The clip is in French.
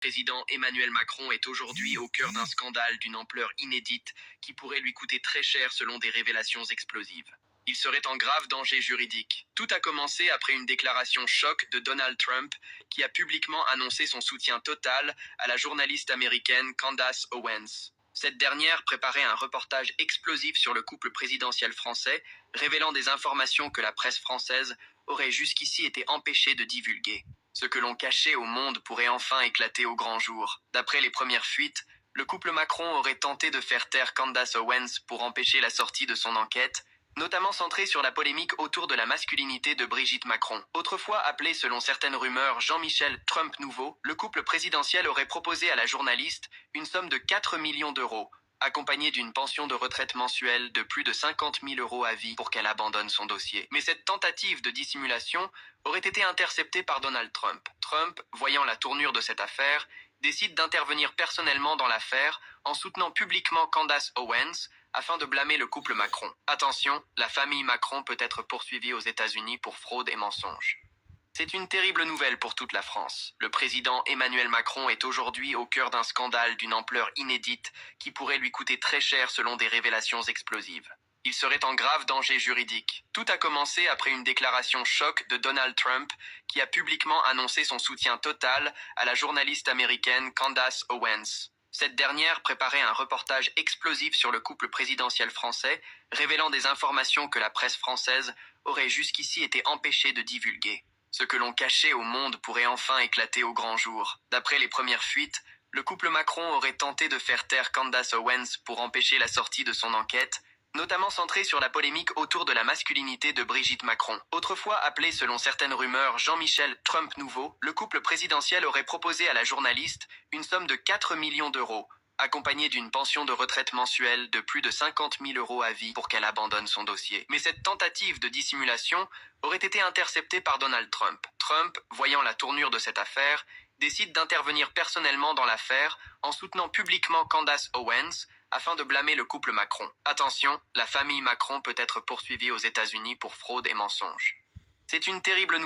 Le président Emmanuel Macron est aujourd'hui au cœur d'un scandale d'une ampleur inédite qui pourrait lui coûter très cher selon des révélations explosives. Il serait en grave danger juridique. Tout a commencé après une déclaration choc de Donald Trump qui a publiquement annoncé son soutien total à la journaliste américaine Candace Owens. Cette dernière préparait un reportage explosif sur le couple présidentiel français, révélant des informations que la presse française aurait jusqu'ici été empêchée de divulguer. Ce que l'on cachait au monde pourrait enfin éclater au grand jour. D'après les premières fuites, le couple Macron aurait tenté de faire taire Candace Owens pour empêcher la sortie de son enquête, notamment centrée sur la polémique autour de la masculinité de Brigitte Macron. Autrefois appelé selon certaines rumeurs Jean-Michel Trump nouveau, le couple présidentiel aurait proposé à la journaliste une somme de 4 millions d'euros, accompagnée d'une pension de retraite mensuelle de plus de 50 000 euros à vie pour qu'elle abandonne son dossier. Mais cette tentative de dissimulation aurait été interceptée par Donald Trump. Trump, voyant la tournure de cette affaire, décide d'intervenir personnellement dans l'affaire en soutenant publiquement Candace Owens afin de blâmer le couple Macron. Attention, la famille Macron peut être poursuivie aux États-Unis pour fraude et mensonge. C'est une terrible nouvelle pour toute la France. Le président Emmanuel Macron est aujourd'hui au cœur d'un scandale d'une ampleur inédite qui pourrait lui coûter très cher selon des révélations explosives. Il serait en grave danger juridique. Tout a commencé après une déclaration choc de Donald Trump qui a publiquement annoncé son soutien total à la journaliste américaine Candace Owens. Cette dernière préparait un reportage explosif sur le couple présidentiel français, révélant des informations que la presse française aurait jusqu'ici été empêchée de divulguer. Ce que l'on cachait au monde pourrait enfin éclater au grand jour. D'après les premières fuites, le couple Macron aurait tenté de faire taire Candace Owens pour empêcher la sortie de son enquête, notamment centrée sur la polémique autour de la masculinité de Brigitte Macron. Autrefois appelé selon certaines rumeurs Jean-Michel Trump nouveau, le couple présidentiel aurait proposé à la journaliste une somme de 4 millions d'euros, accompagnée d'une pension de retraite mensuelle de plus de 50 000 euros à vie pour qu'elle abandonne son dossier. Mais cette tentative de dissimulation aurait été interceptée par Donald Trump. Trump, voyant la tournure de cette affaire, décide d'intervenir personnellement dans l'affaire en soutenant publiquement Candace Owens afin de blâmer le couple Macron. Attention, la famille Macron peut être poursuivie aux États-Unis pour fraude et mensonge. C'est une terrible nouvelle.